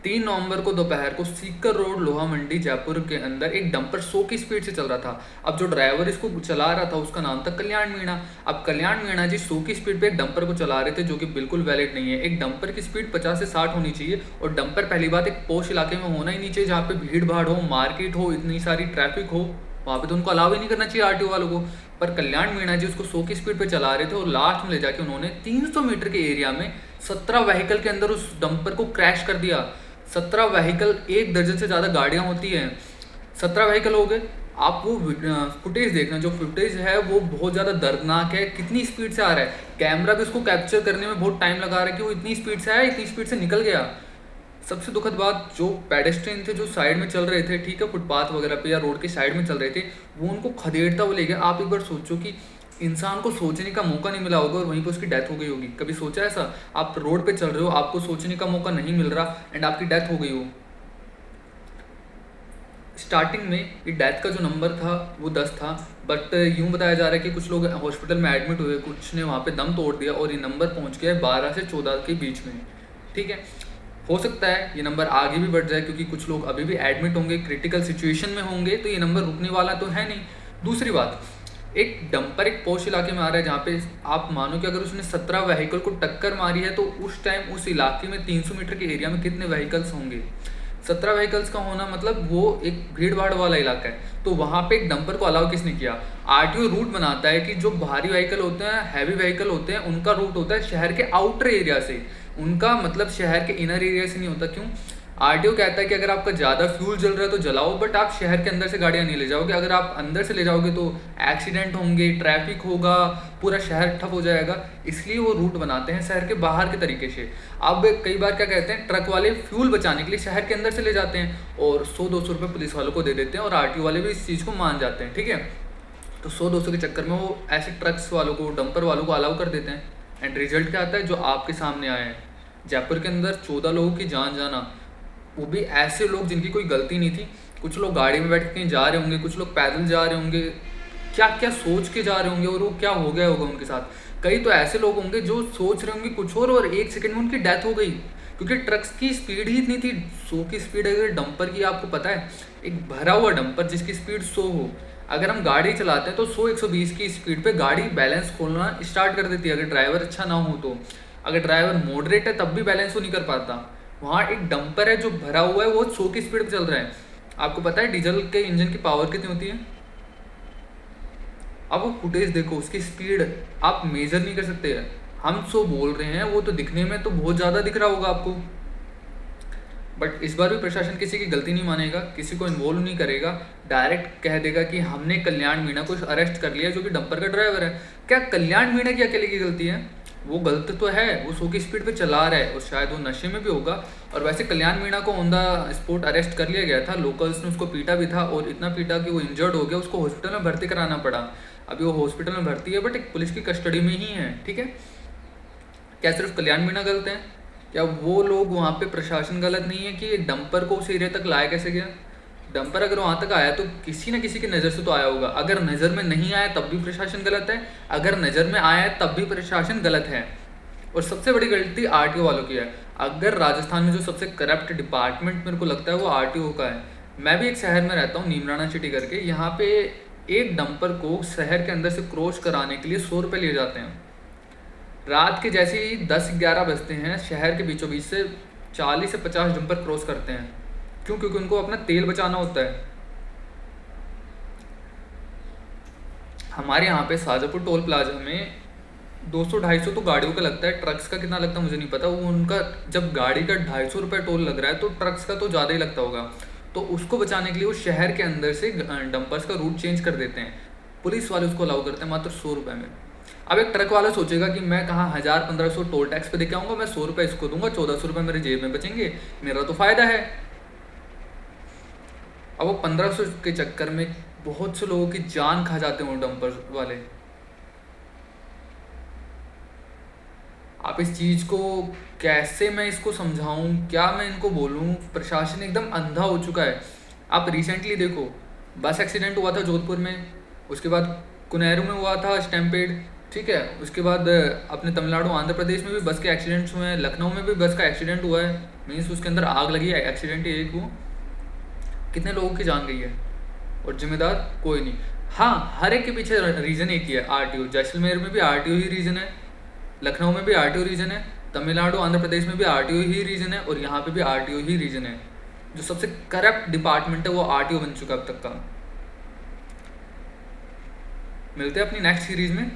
3 नवंबर को दोपहर को सीकर रोड लोहा मंडी जयपुर के अंदर एक डंपर 100 की स्पीड से चल रहा था। अब जो ड्राइवर इसको चला रहा था उसका नाम था कल्याण मीणा। अब कल्याण मीणा जी 100 की स्पीड पे एक डंपर को चला रहे थे, जो कि बिल्कुल वैलिड नहीं है। एक डंपर की स्पीड 50 से 60 होनी चाहिए, और डंपर पहली बात एक पोश इलाके में होना ही नहीं चाहिए, जहाँ पे भीड़ भाड़ हो, मार्केट हो, इतनी सारी ट्रैफिक हो। वहाँ पे तो उनको अलाउ ही नहीं करना चाहिए आरटीओ वालों को। पर कल्याण मीणा जी उसको 100 की स्पीड पे चला रहे थे, और लास्ट में ले जाके उन्होंने 300 मीटर के एरिया में 17 व्हीकल के अंदर उस डंपर को क्रैश कर दिया। 17 व्हीकल, 1 दर्जन से ज़्यादा गाड़ियाँ होती हैं, 17 व्हीकल हो गए। आप वो फुटेज देखना, जो फुटेज है वो बहुत ज़्यादा दर्दनाक है। कितनी स्पीड से आ रहा है, कैमरा भी उसको कैप्चर करने में बहुत टाइम लगा रहा है कि वो इतनी स्पीड से आया, इतनी स्पीड से निकल गया। सबसे दुखद बात, जो पेडेस्ट्रियन थे जो साइड में चल रहे थे, ठीक है, फुटपाथ वगैरह पे या रोड के साइड में चल रहे थे, वो उनको खदेड़ता हुआ ले गया। आप एक बार सोचो कि इंसान को सोचने का मौका नहीं मिला होगा और वहीं पर उसकी डेथ हो गई होगी। कभी सोचा ऐसा? आप रोड पे चल रहे हो, आपको सोचने का मौका नहीं मिल रहा एंड आपकी डेथ हो गई हो। स्टार्टिंग में ये डेथ का जो नंबर था वो 10 था, बट यूँ बताया जा रहा है कि कुछ लोग हॉस्पिटल में एडमिट हुए, कुछ ने वहाँ पे दम तोड़ दिया और ये नंबर पहुँच गया है 12 से 14 के बीच में। ठीक है, हो सकता है ये नंबर आगे भी बढ़ जाए, क्योंकि कुछ लोग अभी भी एडमिट होंगे, क्रिटिकल सिचुएशन में होंगे, तो ये नंबर रुकने वाला तो है नहीं। दूसरी बात, एक डंपर एक पॉश इलाके में आ रहा है, जहाँ पे आप मानो कि अगर उसने 17 व्हीकल को टक्कर मारी है, तो उस टाइम उस इलाके में 300 मीटर के एरिया में कितने व्हीकल्स होंगे? 17 व्हीकल्स का होना मतलब वो एक भीड़ भाड़ वाला इलाका है, तो वहाँ पे एक डंपर को अलाउ किसने किया? आरटीओ रूट बनाता है कि जो भारी व्हीकल होते हैं, हैवी व्हीकल होते हैं, उनका रूट होता है शहर के आउटर एरिया से, उनका मतलब शहर के इनर एरिया से नहीं होता। क्यों? आरटीओ कहता है कि अगर आपका ज़्यादा फ्यूल जल रहा है तो जलाओ, बट आप शहर के अंदर से गाड़ियाँ नहीं ले जाओगे। अगर आप अंदर से ले जाओगे तो एक्सीडेंट होंगे, ट्रैफिक होगा, पूरा शहर ठप हो जाएगा। इसलिए वो रूट बनाते हैं शहर के बाहर के तरीके से। अब कई बार क्या कहते हैं, ट्रक वाले फ्यूल बचाने के लिए शहर के अंदर से ले जाते हैं और 100-200 रुपये पुलिस वालों को दे देते हैं, और आरटीओ वाले भी इस चीज़ को मान जाते हैं। ठीक है, तो 100-200 के चक्कर में वो ऐसे ट्रक्स वालों को, डंपर वालों को अलाउ कर देते हैं। एंड रिजल्ट क्या आता है? जो आपके सामने आए हैं, जयपुर के अंदर 14 लोगों की जान जाना, वो भी ऐसे लोग जिनकी कोई गलती नहीं थी। कुछ लोग गाड़ी में बैठ के कहीं जा रहे होंगे, कुछ लोग पैदल जा रहे होंगे, क्या क्या सोच के जा रहे होंगे, और वो क्या हो गया होगा उनके साथ। कई तो ऐसे लोग होंगे जो सोच रहे होंगे कुछ और 1 सेकंड में उनकी डेथ हो गई, क्योंकि ट्रक्स की स्पीड ही इतनी थी। 100 की स्पीड अगर डंपर की, आपको पता है, एक भरा हुआ डंपर जिसकी स्पीड 100 हो, अगर हम गाड़ी चलाते हैं तो 100-120 की स्पीड पे गाड़ी बैलेंस खोलना स्टार्ट कर देती है, अगर ड्राइवर अच्छा ना हो तो। अगर ड्राइवर मॉडरेट है तब भी बैलेंस वो नहीं कर पाता। वहाँ एक डंपर है जो भरा हुआ है, वो 100 की स्पीड पे चल रहा है। आपको पता है डीजल के इंजन की पावर कितनी होती है? अब वो फुटेज देखो, उसकी स्पीड आप मेजर नहीं कर सकते हैं। हम 100 बोल रहे हैं, वो तो दिखने में तो बहुत ज़्यादा दिख रहा होगा आपको, बट इस बार भी प्रशासन किसी की गलती नहीं मानेगा, किसी को इन्वॉल्व नहीं करेगा, डायरेक्ट कह देगा कि हमने कल्याण मीणा को अरेस्ट कर लिया, जो कि डंपर का ड्राइवर है। क्या कल्याण मीणा की अकेले की गलती है? वो गलत तो है, वो 100 की स्पीड पे चला रहा है और शायद वो नशे में भी होगा। और वैसे कल्याण मीणा को ऑन द स्पॉट अरेस्ट कर लिया गया था, लोकल्स ने उसको पीटा भी था, और इतना पीटा कि वो इंजर्ड हो गया, उसको हॉस्पिटल में भर्ती कराना पड़ा। अभी वो हॉस्पिटल में भर्ती है, बट एक पुलिस की कस्टडी में ही है। ठीक है, क्या सिर्फ कल्याण मीणा गलत है? क्या वो लोग वहाँ पे प्रशासन गलत नहीं है कि एक डंपर को उस एरिया तक लाया कैसे गया? डंपर अगर वहाँ तक आया तो किसी न किसी की नज़र से तो आया होगा। अगर नज़र में नहीं आया तब भी प्रशासन गलत है, अगर नज़र में आया है तब भी प्रशासन गलत है। और सबसे बड़ी गलती आरटीओ वालों की है। अगर राजस्थान में जो सबसे करप्ट डिपार्टमेंट मेरे को लगता है वो आरटीओ का है। मैं भी एक शहर में रहता हूँ, नीमराना सिटी करके, यहाँ पे एक डंपर को शहर के अंदर से क्रॉस कराने के लिए 100 रुपये लिए जाते हैं। रात के जैसे ही 10-11 बजते हैं, शहर के बीचों बीच से 40 से 50 डंपर क्रॉस करते हैं। क्यों? क्योंकि उनको अपना तेल बचाना होता है। हमारे यहाँ पे शाजापुर टोल प्लाजा में 200-250 तो गाड़ियों का लगता है, ट्रक्स का कितना लगता है मुझे नहीं पता। वो उनका जब गाड़ी का 250 रुपये टोल लग रहा है, तो ट्रक्स का तो ज़्यादा ही लगता होगा। तो उसको बचाने के लिए वो शहर के अंदर से डंपर्स का रूट चेंज कर देते हैं। पुलिस वाले उसको अलाउ करते हैं मात्र 100 रुपये में। अब एक ट्रक वाला सोचेगा कि मैं कहाँ 1000-1500 टोल टैक्स पे दे के आऊँगा, मैं 100 रुपये इसको दूंगा, 1400 रुपये मेरे जेब में बचेंगे, मेरा तो फ़ायदा है। अब वो 1500 के चक्कर में बहुत से लोगों की जान खा जाते हैं वो डंपर वाले। आप इस चीज़ को कैसे मैं इसको समझाऊं, क्या मैं इनको बोलूं? प्रशासन एकदम अंधा हो चुका है। आप रिसेंटली देखो, बस एक्सीडेंट हुआ था जोधपुर में, उसके बाद कुनेरू में हुआ था स्टैम्पेड, ठीक है। उसके बाद अपने तमिलनाडु आंध्र प्रदेश में भी बस के एक्सीडेंट्स हुए हैं, लखनऊ में भी बस का एक्सीडेंट हुआ है, मीन्स उसके अंदर आग लगी है, एक्सीडेंट ही एक हुआ, कितने लोगों की जान गई है और जिम्मेदार कोई नहीं। हाँ, हर एक के पीछे रीज़न एक ही है, आरटीओ। जैसलमेर में भी आरटीओ ही रीज़न है, लखनऊ में भी आरटीओ रीज़न है, तमिलनाडु आंध्र प्रदेश में भी आरटीओ ही रीज़न है, और यहाँ पे भी आरटीओ ही रीज़न है। जो सबसे करप्ट डिपार्टमेंट है वो आरटीओ बन चुका है अब तक का। मिलते हैं अपनी नेक्स्ट सीरीज़ में।